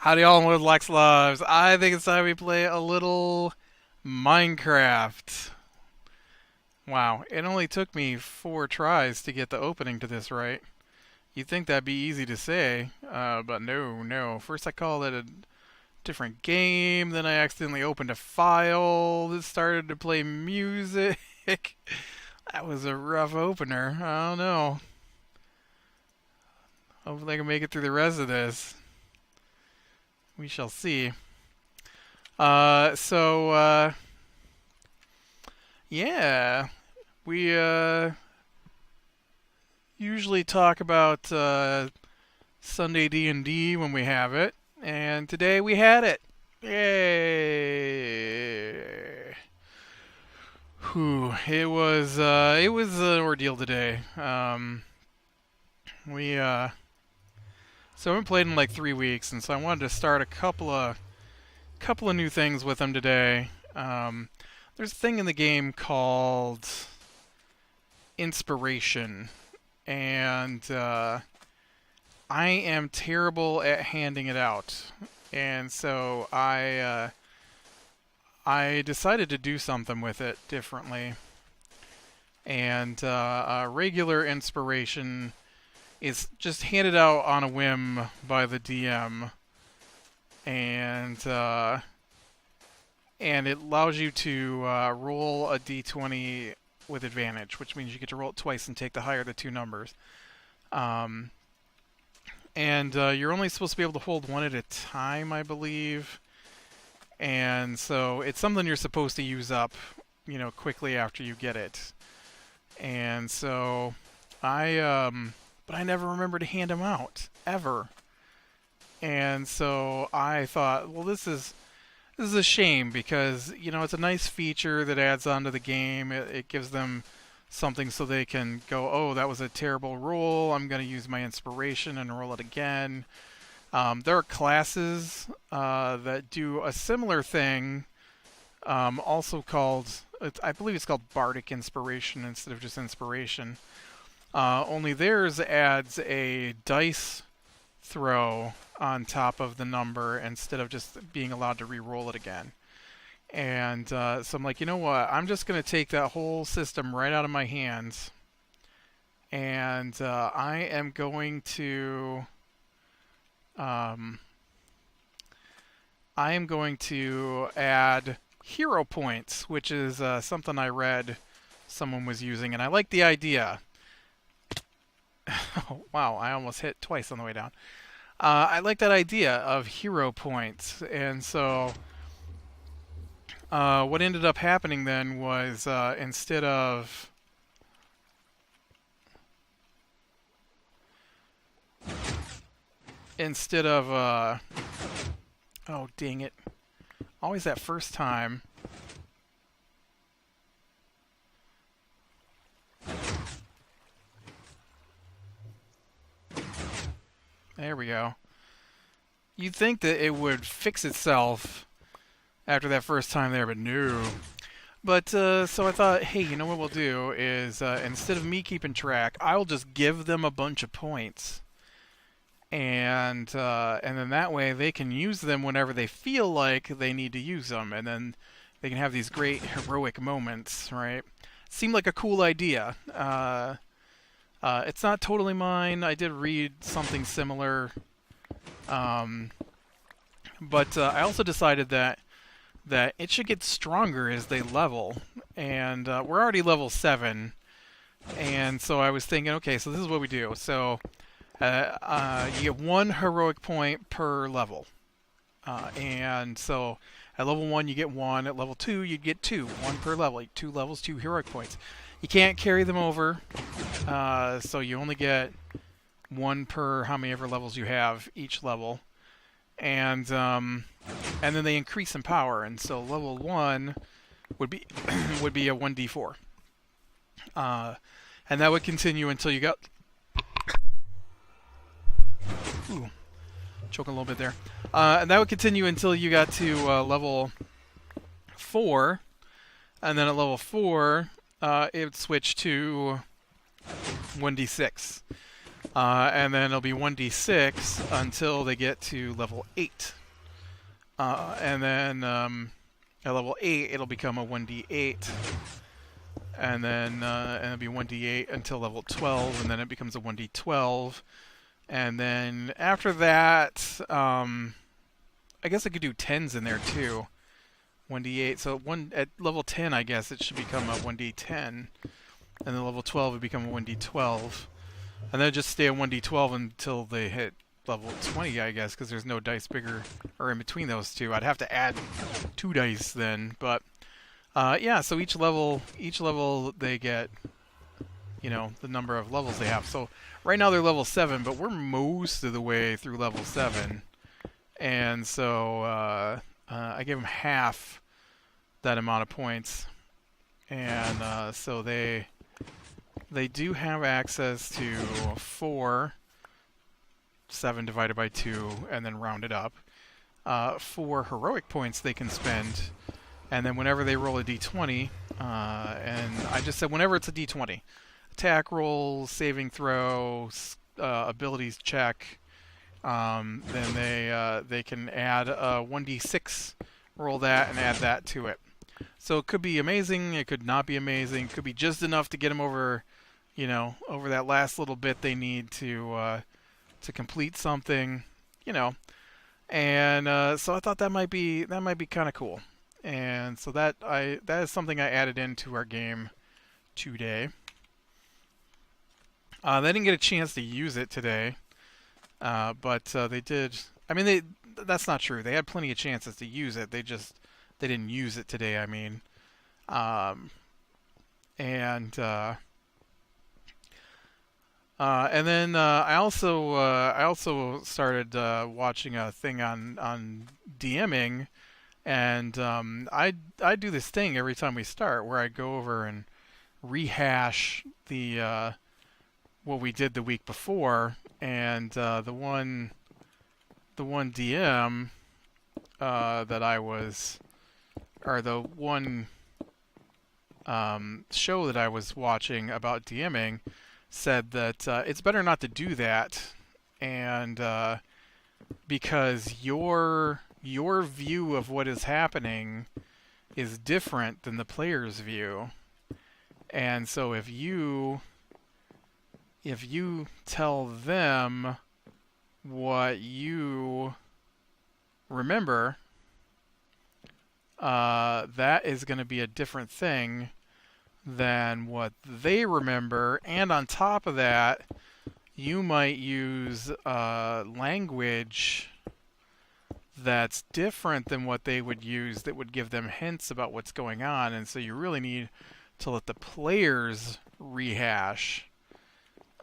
Howdy all, with Lex Loves. I think it's time we play a little Minecraft. Wow, it only took me 4 tries to get the opening to this right. You'd think that'd be easy to say, but no. First I called it a different game, then I accidentally opened a file that started to play music. That was a rough opener. I don't know. Hopefully I can make it through the rest of this. We shall see. Yeah, we usually talk about Sunday D&D when we have it, and today we had it. Yay! Whew, it was an ordeal today. So I haven't played in like 3 weeks, and so I wanted to start a couple of new things with them today. There's a thing in the game called inspiration, and I am terrible at handing it out, and so I decided to do something with it differently. And regular inspiration is just handed out on a whim by the DM, and it allows you to roll a d20 with advantage, which means you get to roll it twice and take the higher of the 2 numbers. And you're only supposed to be able to hold one at a time, I believe. And so it's something you're supposed to use up, quickly after you get it. And so but I never remember to hand them out, ever. And so I thought, well, this is a shame, because, it's a nice feature that adds on to the game. It gives them something so they can go, oh, that was a terrible roll, I'm going to use my inspiration and roll it again. There are classes that do a similar thing, also called, I believe it's called Bardic Inspiration instead of just Inspiration. Only theirs adds a dice throw on top of the number instead of just being allowed to re-roll it again. And so I'm like, you know what? I'm just going to take that whole system right out of my hands, and I am going to add hero points, which is something I read someone was using, and I like the idea. Oh, wow, I almost hit twice on the way down. I like that idea of hero points, and so what ended up happening then was instead of oh, dang it, always that first time. There we go. You'd think that it would fix itself after that first time there, but no. But so I thought, hey, you know what we'll do is instead of me keeping track, I'll just give them a bunch of points, and then that way they can use them whenever they feel like they need to use them, and then they can have these great heroic moments, right? Seemed like a cool idea. It's not totally mine. I did read something similar. But I also decided that it should get stronger as they level. And we're already level 7. And so I was thinking, okay, so this is what we do. So you get 1 heroic point per level. And so at level 1 you get 1. At level 2 you get 2. 1 per level. 2 levels, 2 heroic points. You can't carry them over, so you only get 1 per how many ever levels you have each level, and then they increase in power. And so level 1 would be a 1d4, and that would continue until you got Choking a little bit there. And that would continue until you got to level 4. And then at level 4, it would switch to 1d6. And then it'll be 1d6 until they get to level 8. And then at level 8, it'll become a 1d8. And then it'll be 1d8 until level 12, and then it becomes a 1d12. And then after that, I guess I could do 10s in there too. 1d8. So at level 10, I guess it should become a 1d10. And then level 12 would become a 1d12. And then just stay at 1d12 until they hit level 20, I guess, because there's no dice bigger or in between those two. I'd have to add 2 dice then, but yeah. So each level they get, you know, the number of levels they have. So right now they're level 7, but we're most of the way through level 7, and so I gave them half that amount of points, and so they do have access to 7 divided by 2, and then round it up. 4 heroic points they can spend, and then whenever they roll a d20, and I just said whenever it's a d20, attack roll, saving throw, abilities check, then they can add a 1d6, roll that, and add that to it. So it could be amazing, it could not be amazing, it could be just enough to get them over, you know, over that last little bit they need to complete something, you know. And so I thought that might be kind of cool. And so that is something I added into our game today. They didn't get a chance to use it today, but they did. I mean, that's not true. They had plenty of chances to use it. They didn't use it today. I mean, and then I also started watching a thing on DMing, and I do this thing every time we start where I go over and rehash the what we did the week before, and the one DM that I was, or the one show that I was watching about DMing said that it's better not to do that, and because your view of what is happening is different than the player's view, and so if you tell them what you remember, that is going to be a different thing than what they remember, and on top of that, you might use language that's different than what they would use that would give them hints about what's going on, and so you really need to let the players rehash.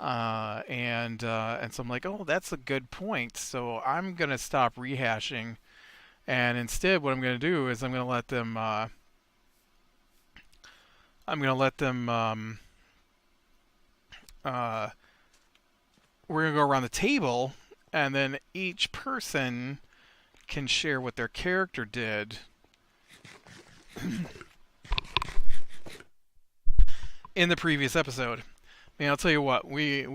And so I'm like, oh, that's a good point. So I'm gonna stop rehashing, and instead, what I'm gonna do is I'm gonna let them. We're gonna go around the table, and then each person can share what their character did in the previous episode. Man, I'll tell you what, we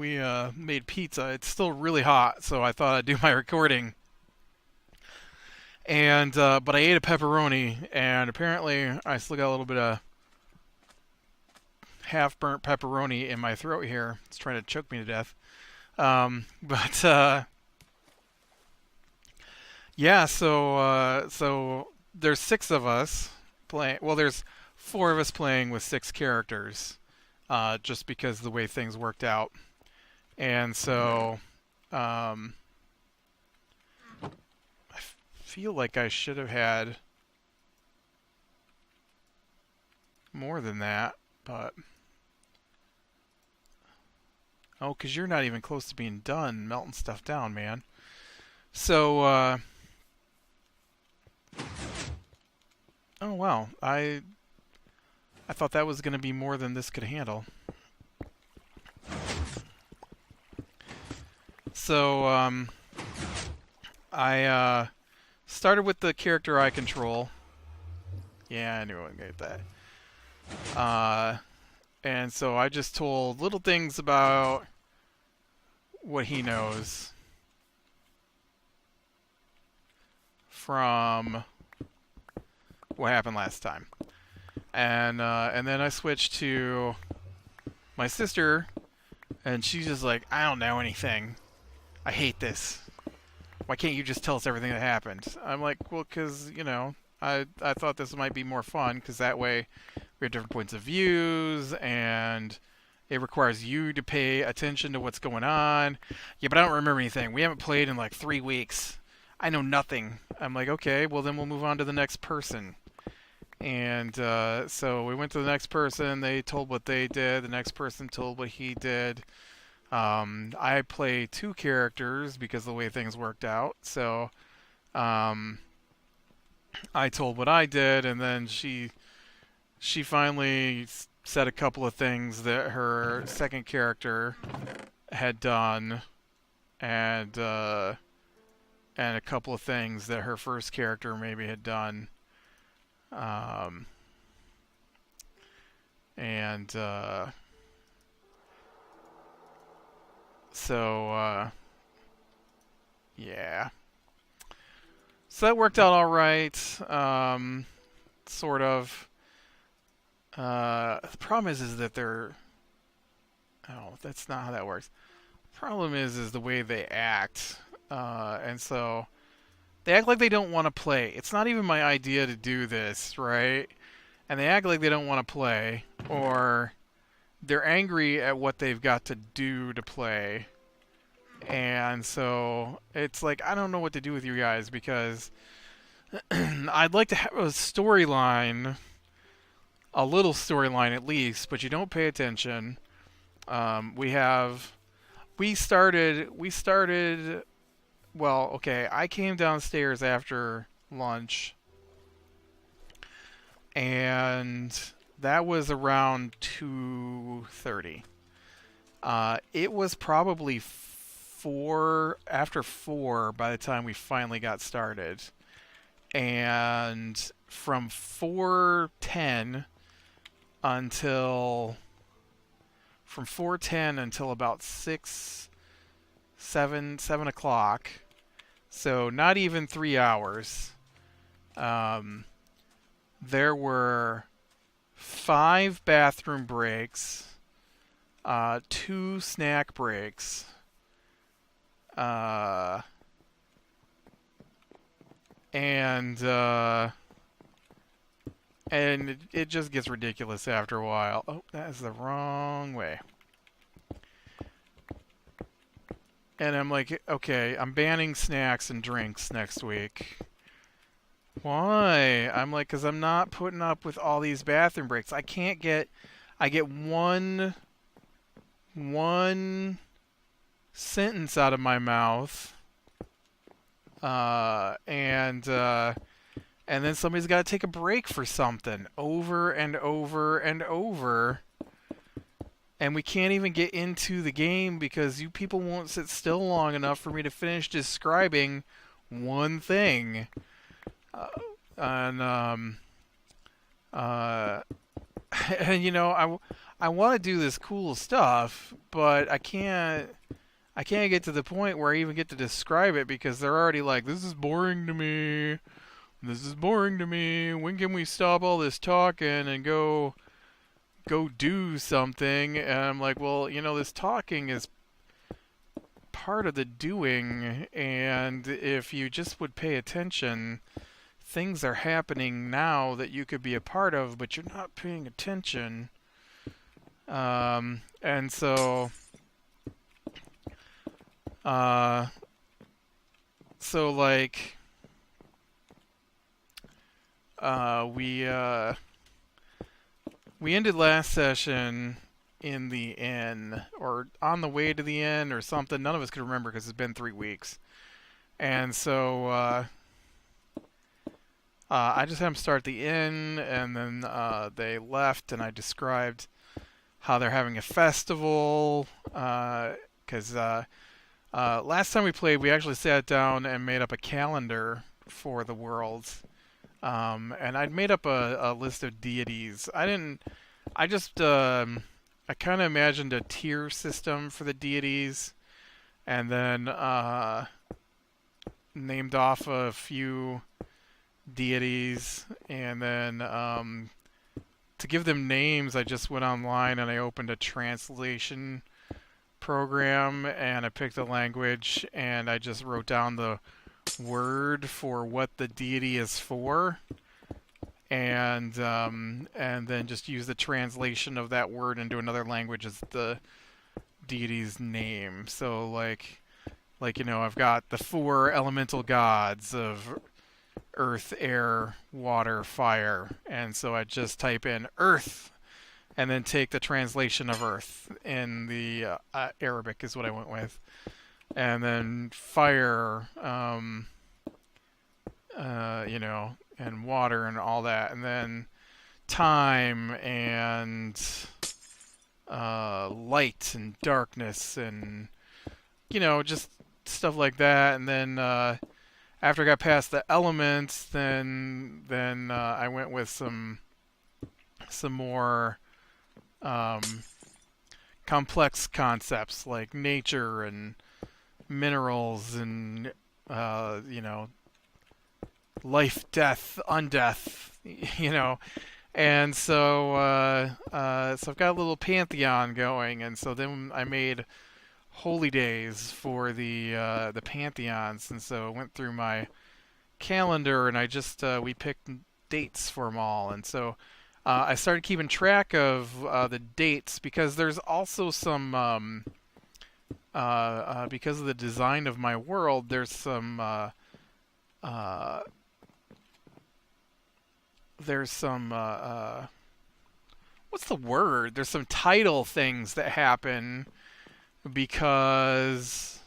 made pizza. It's still really hot, so I thought I'd do my recording. And but I ate a pepperoni, and apparently I still got a little bit of half-burnt pepperoni in my throat here. It's trying to choke me to death. Yeah, so there's 6 of us playing. Well, there's 4 of us playing with 6 characters. Just because of the way things worked out. And so I feel like I should have had more than that, but oh, because you're not even close to being done melting stuff down, man. So oh wow, I thought that was going to be more than this could handle. So, I started with the character I control. Yeah, I knew I would get that. And so I just told little things about what he knows from what happened last time. And then I switched to my sister, and she's just like, I don't know anything. I hate this. Why can't you just tell us everything that happened? I'm like, well, because, I thought this might be more fun, because that way we have different points of views, and it requires you to pay attention to what's going on. Yeah, but I don't remember anything. We haven't played in like 3 weeks. I know nothing. I'm like, okay, well then we'll move on to the next person. And so we went to the next person. They told what they did. The next person told what he did. I play 2 characters because of the way things worked out. So I told what I did, and then she finally said a couple of things that her second character had done, and a couple of things that her first character maybe had done. And so yeah. So that worked out all right. Sort of. The problem is that they're... Oh, that's not how that works. The problem is the way they act. And so they act like they don't want to play. It's not even my idea to do this, right? And they act like they don't want to play, or they're angry at what they've got to do to play. And so it's like, I don't know what to do with you guys, because I'd like to have a storyline, a little storyline at least, but you don't pay attention. We started, well, okay, I came downstairs after lunch, and that was around 2:30. It was probably after 4 by the time we finally got started. And from 4:10 until about 7 o'clock, so not even 3 hours, there were 5 bathroom breaks, 2 snack breaks, and it just gets ridiculous after a while. Oh, that is the wrong way. And I'm like, okay, I'm banning snacks and drinks next week. Why? I'm like, because I'm not putting up with all these bathroom breaks. I get one sentence out of my mouth, and then somebody's got to take a break for something over and over and over. And we can't even get into the game because you people won't sit still long enough for me to finish describing one thing. And I want to do this cool stuff, but I can't get to the point where I even get to describe it because they're already like, this is boring to me. This is boring to me. When can we stop all this talking and go do something? And I'm like, well, this talking is part of the doing, and if you just would pay attention, things are happening now that you could be a part of, but you're not paying attention. And so like we ended last session in the inn, or on the way to the inn, or something. None of us could remember because it's been 3 weeks. And so I just had them start the inn, and then they left, and I described how they're having a festival, because Last time we played, we actually sat down and made up a calendar for the worlds. And I'd made up a list of deities. I didn't. I just. I kind of imagined a tier system for the deities, and then named off a few deities, and then to give them names, I just went online and I opened a translation program and I picked a language and I just wrote down the word for what the deity is for, and then just use the translation of that word into another language as the deity's name. So like I've got the four elemental gods of earth, air, water, fire, and so I just type in earth and then take the translation of earth in the Arabic is what I went with, and then fire, and water and all that, and then time and light and darkness and just stuff like that. And then after I got past the elements, then I went with some more um, complex concepts like nature and minerals and life, death, undeath, and so I've got a little pantheon going, and so then I made holy days for the pantheons, and so I went through my calendar and I just we picked dates for them all, and so I started keeping track of the dates because there's also some because of the design of my world, there's some uh, what's the word? There's some tidal things that happen because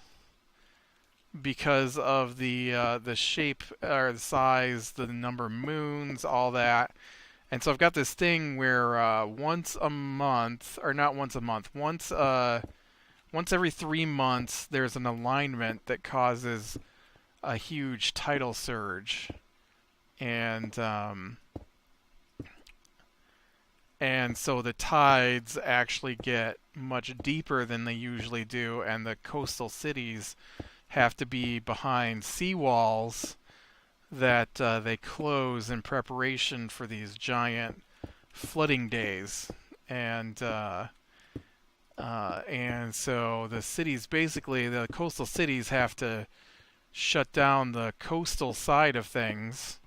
of the shape or the size, the number of moons, all that. And so I've got this thing where once a month, or not once a month, once every 3 months, there's an alignment that causes a huge tidal surge, and so the tides actually get much deeper than they usually do, and the coastal cities have to be behind seawalls that they close in preparation for these giant flooding days. And so the cities, basically, the coastal cities have to shut down the coastal side of things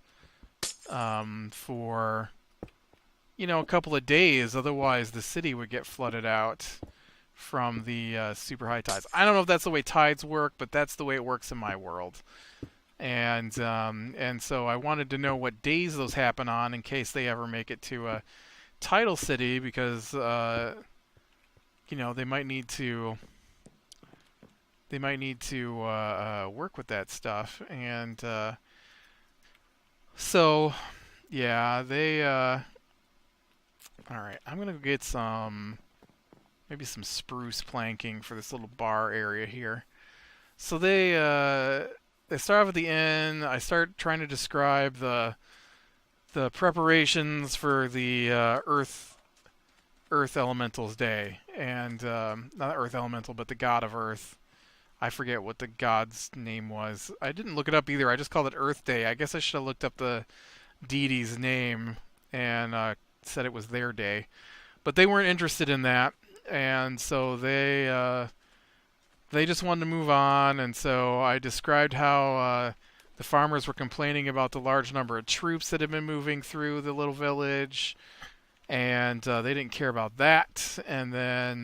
for a couple of days. Otherwise, the city would get flooded out from the super high tides. I don't know if that's the way tides work, but that's the way it works in my world. And so I wanted to know what days those happen on in case they ever make it to a tidal city, because they might need to work with that stuff. And so yeah, they all right, I'm gonna go get maybe some spruce planking for this little bar area here. So they start off at the inn. I start trying to describe the preparations for the Earth Elemental's Day, and not Earth Elemental, but the God of Earth. I forget what the god's name was. I didn't look it up either. I just called it Earth Day. I guess I should have looked up the deity's name and said it was their day, but they weren't interested in that, and so they just wanted to move on. And so I described how the farmers were complaining about the large number of troops that had been moving through the little village, and they didn't care about that. And then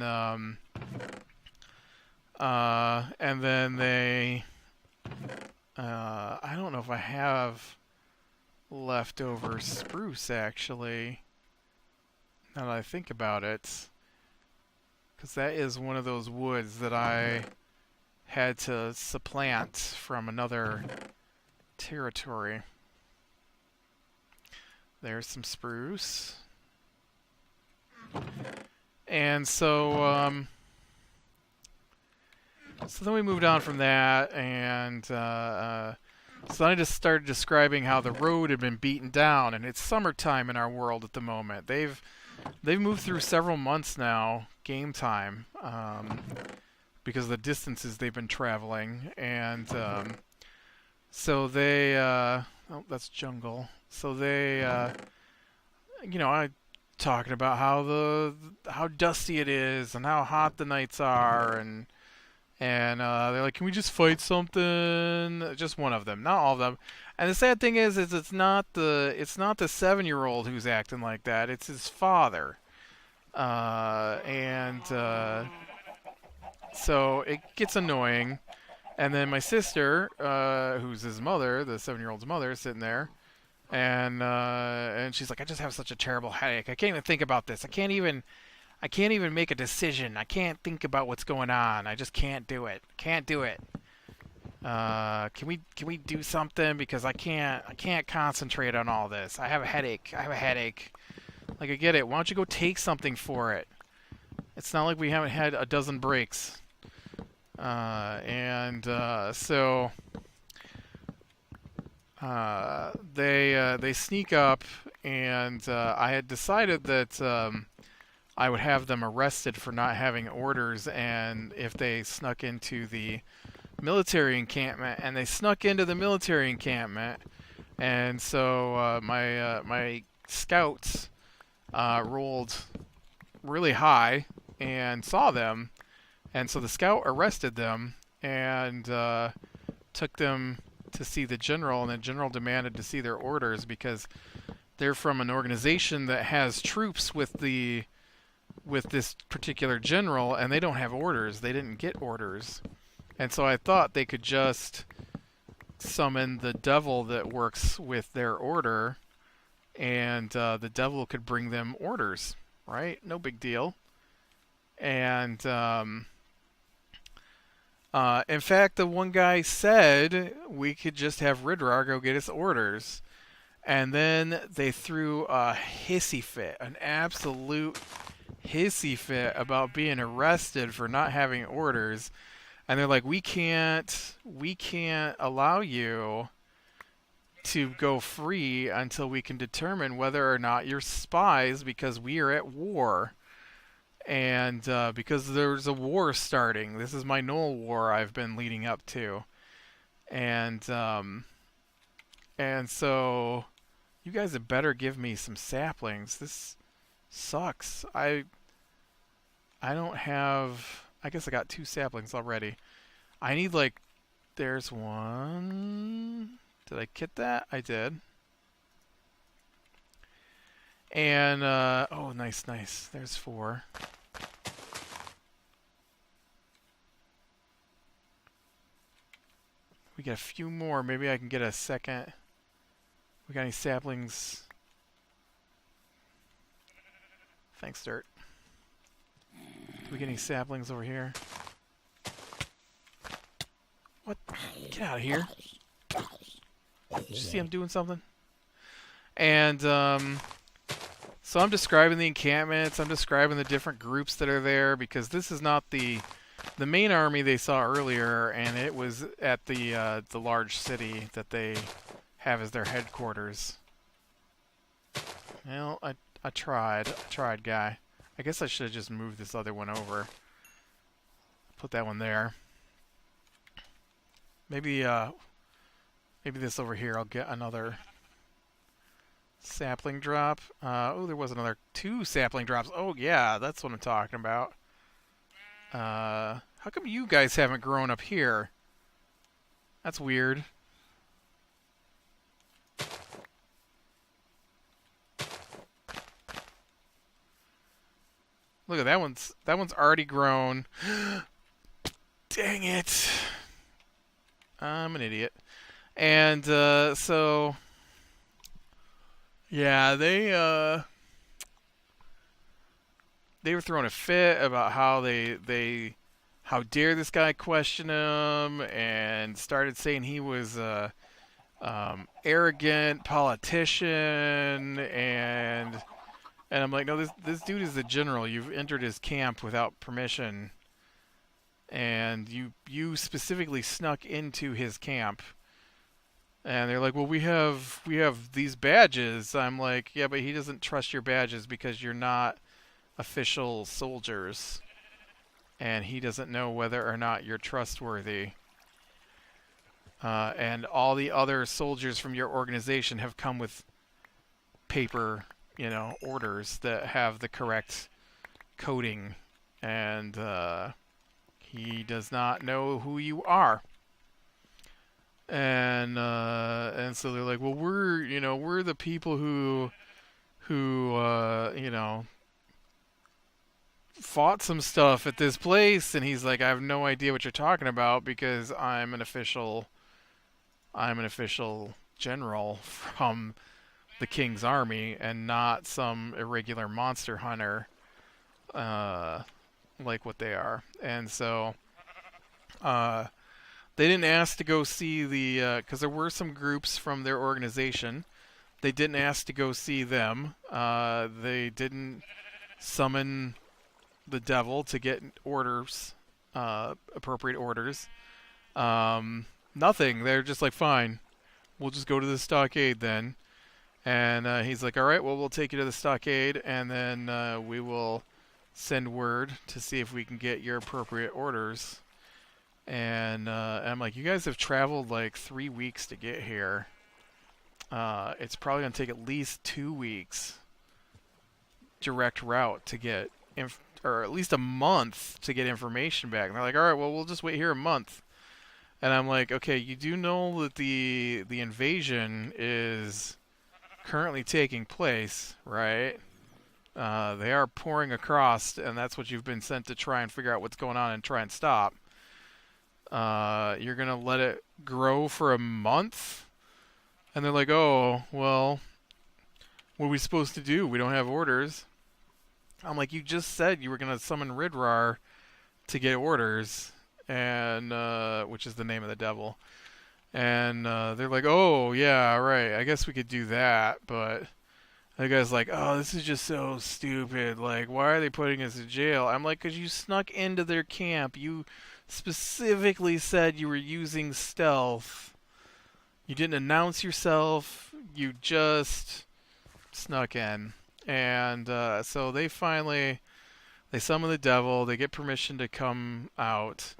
they I don't know if I have leftover spruce, actually, now that I think about it, because that is one of those woods that I had to supplant from another territory. There's some spruce. And so So then we moved on from that, and so then I just started describing how the road had been beaten down, and it's summertime in our world at the moment. They've moved through several months now, game time, because of the distances they've been traveling, and so they oh, that's jungle. So they I talking about how dusty it is and how hot the nights are, and they're like, can we just fight something? Just one of them, not all of them. And the sad thing is it's not the 7-year-old who's acting like that. It's his father. And so it gets annoying. And then my sister, who's his mother, the 7-year-old's mother, is sitting there, and she's like, I just have such a terrible headache. I can't even think about this. I can't even make a decision. I can't think about what's going on. I just can't do it. Can't do it. Can we do something, because I can't concentrate on all this. I have a headache. Like, I get it. Why don't you go take something for it? It's not like we haven't had a dozen breaks. So they sneak up, and I had decided that I would have them arrested for not having orders, and if they snuck into the military encampment, and they snuck into the military encampment, and so my scouts rolled really high and saw them, and so the scout arrested them and took them to see the general, and the general demanded to see their orders because they're from an organization that has troops with this particular general, and they don't have orders. They didn't get orders. And so I thought they could just summon the devil that works with their order, and the devil could bring them orders, right? No big deal. And in fact, the one guy said we could just have Ridrar go get us orders. And then they threw a hissy fit, an absolute hissy fit about being arrested for not having orders. And they're like, we can't allow you to go free until we can determine whether or not you're spies, because we are at war. And because there's a war starting. This is my Knoll War I've been leading up to. And so you guys had better give me some saplings. This sucks. I don't have... I guess I got 2 saplings already. I need, like... There's one... Did I get that? I did. And, oh, nice. There's 4. We got a few more. Maybe I can get a second. We got any saplings? Thanks, Dirt. Do we get any saplings over here? What? Get out of here. Did you see him doing something? And, so I'm describing the encampments. I'm describing the different groups that are there, because this is not the main army they saw earlier, and it was at the large city that they have as their headquarters. Well, I tried, guy. I guess I should have just moved this other one over. Put that one there. Maybe this over here, I'll get another sapling drop. Oh, there was another 2 sapling drops. Oh, yeah, that's what I'm talking about. How come you guys haven't grown up here? That's weird. Look at that one's already grown. Dang it. I'm an idiot. And so yeah, they were throwing a fit about how how dare this guy question him, and started saying he was a arrogant politician, and I'm like, no, this dude is the general. You've entered his camp without permission. and you specifically snuck into his camp. And they're like, well, we have these badges. I'm like, yeah, but he doesn't trust your badges because you're not official soldiers, and he doesn't know whether or not you're trustworthy. And all the other soldiers from your organization have come with paper, orders that have the correct coding, and he does not know who you are. And so they're like, well, we're the people who fought some stuff at this place. And he's like, I have no idea what you're talking about because I'm an official general from the king's army and not some irregular monster hunter, uh, like what they are. And so they didn't ask to go see because there were some groups from their organization. They didn't ask to go see them. They didn't summon the devil to get orders, appropriate orders. Nothing. They're just like, fine, we'll just go to the stockade then. And he's like, all right, well, we'll take you to the stockade, and then we will send word to see if we can get your appropriate orders. And I'm like, you guys have traveled like 3 weeks to get here. It's probably going to take at least 2 weeks direct route to get, or at least a month to get information back. And they're like, all right, well, we'll just wait here a month. And I'm like, okay, you do know that the invasion is currently taking place, right? They are pouring across, and that's what you've been sent to try and figure out what's going on and try and stop. You're going to let it grow for a month? And they're like, oh, well, what are we supposed to do? We don't have orders. I'm like, you just said you were going to summon Ridrar to get orders, and which is the name of the devil. And they're like, oh, yeah, right, I guess we could do that. But the guy's like, oh, this is just so stupid. Like, why are they putting us in jail? I'm like, because you snuck into their camp. You specifically said you were using stealth. You didn't announce yourself. You just snuck in. And so they summon the devil. They get permission to come out.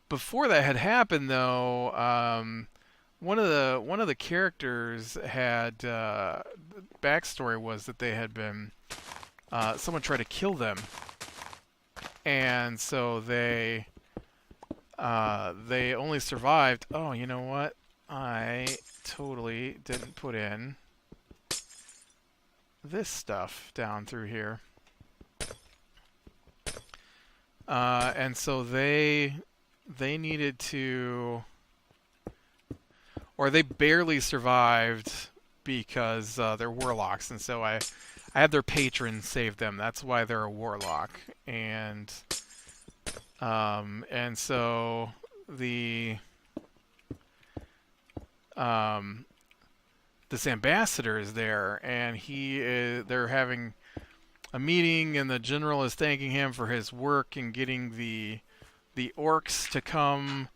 Before that had happened, though, one of the characters had backstory was that they had been someone tried to kill them, and so they only survived. Oh, you know what? I totally didn't put in this stuff down through here. And so they needed to, or they barely survived because they're warlocks, and so I had their patron save them. That's why they're a warlock, and so this ambassador is there, and they're having a meeting, and the general is thanking him for his work in getting the orcs to come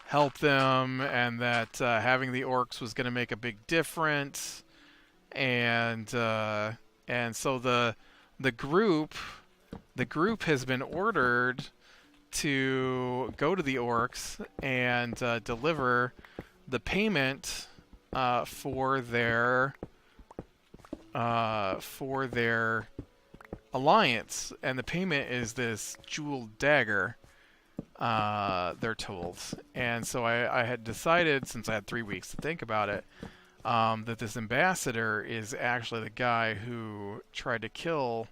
help them, and that having the orcs was going to make a big difference. And so the group has been ordered to go to the orcs and deliver the payment for their alliance, and the payment is this jeweled dagger. They're told, and so I had decided, since I had 3 weeks to think about it, that this ambassador is actually the guy who tried to kill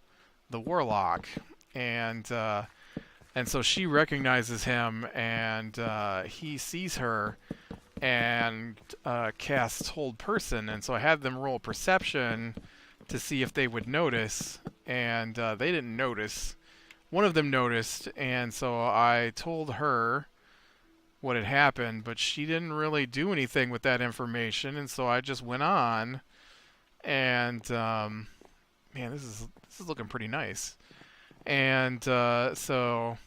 the warlock, and so she recognizes him, and he sees her and casts hold person, and so I had them roll perception to see if they would notice, and they didn't notice. One of them noticed, and so I told her what had happened, but she didn't really do anything with that information, and so I just went on. And man, this is looking pretty nice. And so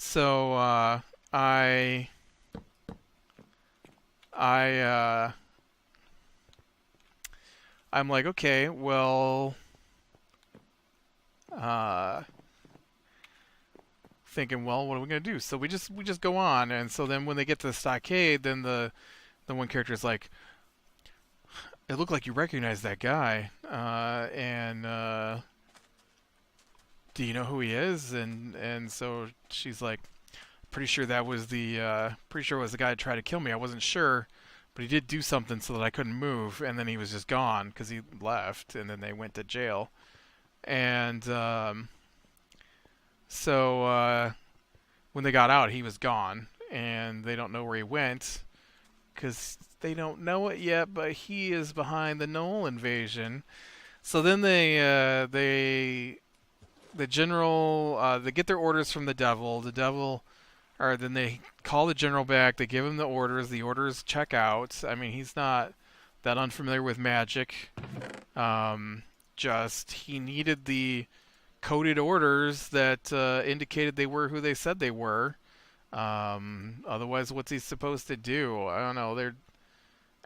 So I I I'm like, okay, well, uh, thinking, well, what are we gonna do? So we just go on, and so then when they get to the stockade, then the one character is like, it looked like you recognized that guy, and do you know who he is? And so she's like, pretty sure it was the guy that tried to kill me. I wasn't sure, but he did do something so that I couldn't move, and then he was just gone because he left, and then they went to jail. And so when they got out, he was gone, and they don't know where he went because they don't know it yet. But he is behind the Knoll invasion. So then the general they get their orders from the devil. The devil, or then they call the general back. They give him the orders. The orders check out. I mean, he's not that unfamiliar with magic. Just he needed the coded orders that indicated they were who they said they were. Otherwise, what's he supposed to do? I don't know. They're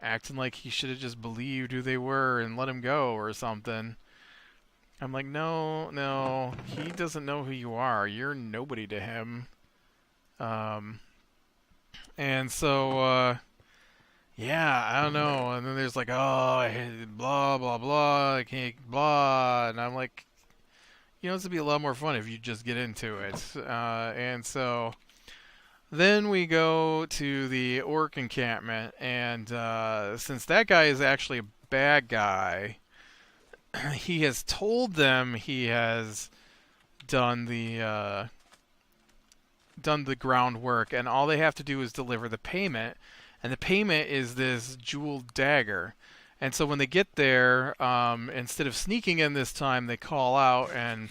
acting like he should have just believed who they were and let him go or something. I'm like, no, no, he doesn't know who you are. You're nobody to him. Um, and so, yeah, I don't know. And then there's like, oh, I hate blah, blah, blah, I can't, blah. And I'm like, this would be a lot more fun if you just get into it. And so then we go to the orc encampment. And since that guy is actually a bad guy, he has told them he has done the groundwork, and all they have to do is deliver the payment, and the payment is this jeweled dagger. And so when they get there, instead of sneaking in this time, they call out, and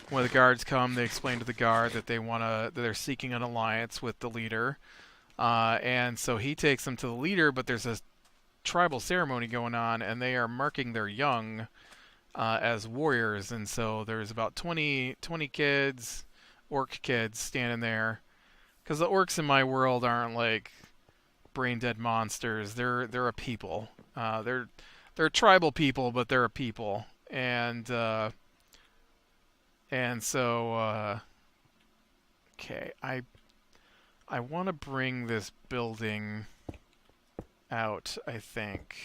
when the guards come, they explain to the guard that they're seeking an alliance with the leader, and so he takes them to the leader, but there's a tribal ceremony going on, and they are marking their young as warriors, and so there's about 20 kids, orc kids, standing there, because the orcs in my world aren't like brain dead monsters. They're a people. They're a tribal people, but they're a people, and so okay, I want to bring this building out, I think.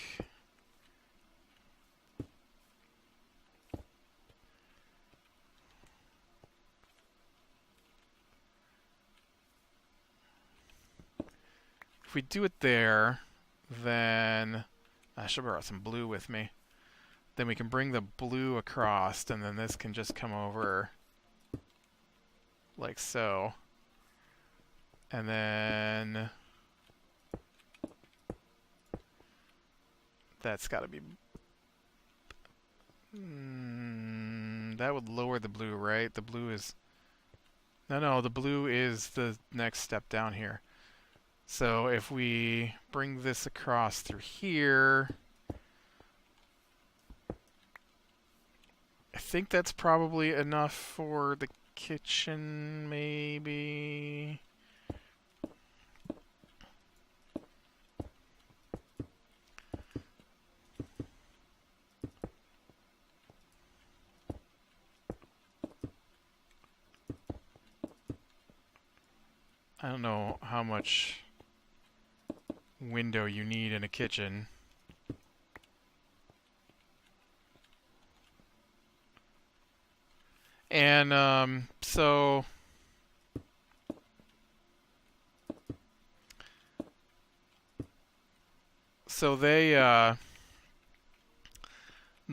If we do it there, then I should bring some blue with me. Then we can bring the blue across, and then this can just come over like so. And then that's got to be... that would lower the blue, right? The blue is... No, the blue is the next step down here. So if we bring this across through here, I think that's probably enough for the kitchen, maybe. I don't know how much window you need in a kitchen. And so they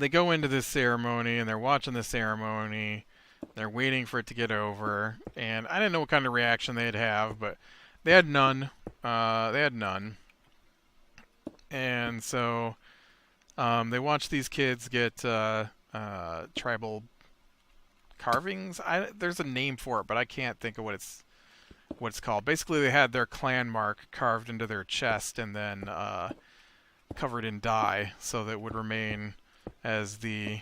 go into this ceremony, and they're watching the ceremony. They're waiting for it to get over, and I didn't know what kind of reaction they'd have, but they had none. And so they watch these kids get tribal carvings. There's a name for it, but I can't think of what it's called. Basically, they had their clan mark carved into their chest and then covered in dye, so that it would remain as the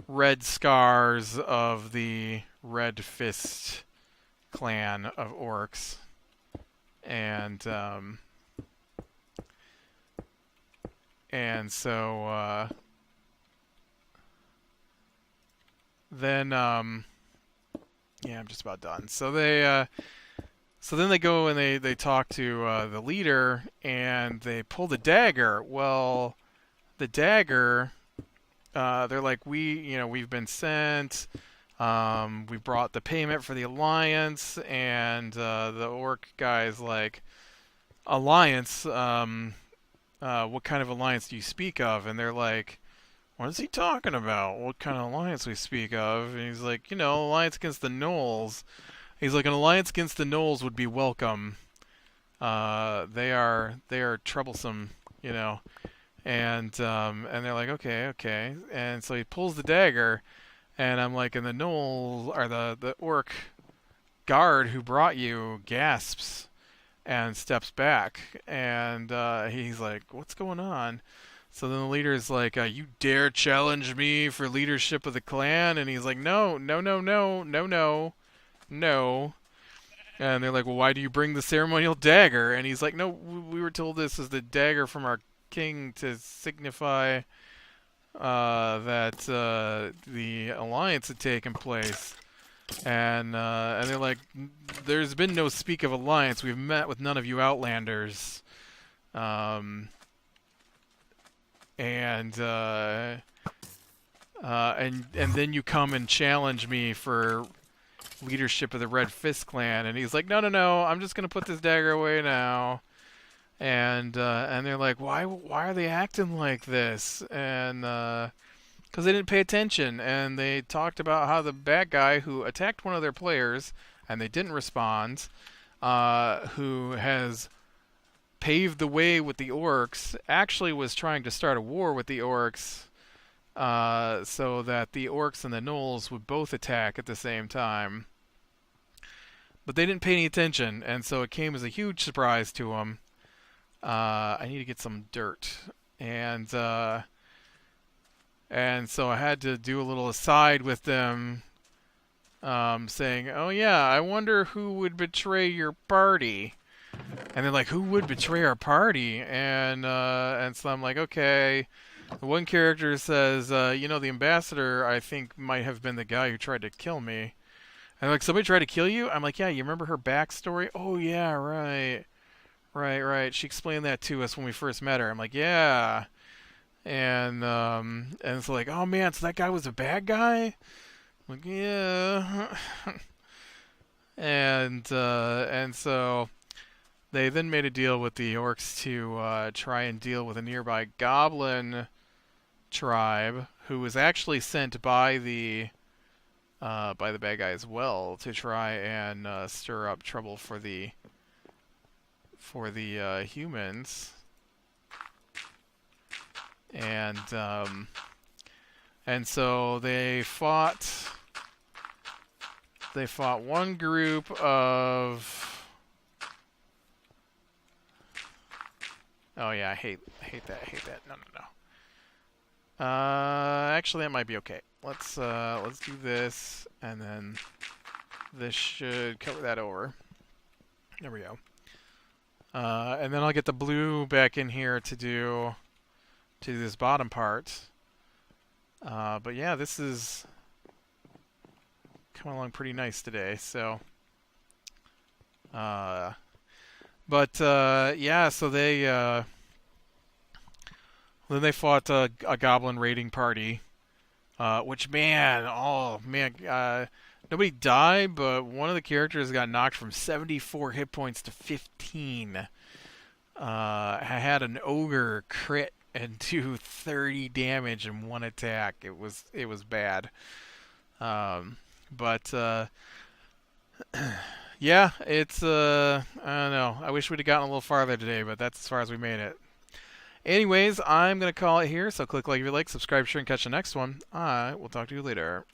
red scars of the Red Fist clan of orcs, and so then yeah, I'm just about done. So then they go and they talk to the leader, and they pull the dagger. Well, the dagger, they're like, we've been sent. We brought the payment for the alliance, and the orc guy's like, alliance? What kind of alliance do you speak of? And they're like, what is he talking about? What kind of alliance we speak of? And he's like, alliance against the gnolls. He's like, an alliance against the gnolls would be welcome. They are troublesome, And they're like, okay. And so he pulls the dagger, and I'm like, and the gnolls, or the orc guard who brought you, gasps and steps back, and he's like, what's going on? So then the leader is like, you dare challenge me for leadership of the clan? And he's like, no. And they're like, well, why do you bring the ceremonial dagger? And he's like, no, we were told this is the dagger from our king to signify that the alliance had taken place. And they're like, there's been no speak of alliance. We've met with none of you outlanders. And then you come and challenge me for leadership of the Red Fist clan. And he's like, no, I'm just gonna put this dagger away now. And they're like, why are they acting like this? And because they didn't pay attention, and they talked about how the bad guy who attacked one of their players, and they didn't respond, who has paved the way with the orcs, actually was trying to start a war with the orcs, so that the orcs and the gnolls would both attack at the same time. But they didn't pay any attention, and so it came as a huge surprise to them. I need to get some dirt. And so I had to do a little aside with them, saying, oh yeah, I wonder who would betray your party. And they're like, who would betray our party? And so I'm like, okay. The one character says, the ambassador, I think, might have been the guy who tried to kill me. And like, somebody tried to kill you? I'm like, yeah, you remember her backstory? Oh, yeah, right. Right. She explained that to us when we first met her. I'm like, yeah. And it's like, oh man, so that guy was a bad guy? I'm like, yeah. and so they then made a deal with the orcs to try and deal with a nearby goblin tribe who was actually sent by the bad guy as well to try and stir up trouble for the humans. And so they fought one group of, oh yeah, I hate that. No. Actually that might be okay. Let's do this, and then this should cover that over. There we go. And then I'll get the blue back in here to do this bottom part. But yeah, this is coming along pretty nice today. So, yeah, so they then they fought a goblin raiding party, which nobody died, but one of the characters got knocked from 74 hit points to 15. I had an ogre crit and do 30 damage in one attack. It was bad. But yeah, it's I don't know. I wish we'd have gotten a little farther today, but that's as far as we made it. Anyways, I'm gonna call it here. So click like if you like, subscribe, share, and catch the next one. I will talk to you later.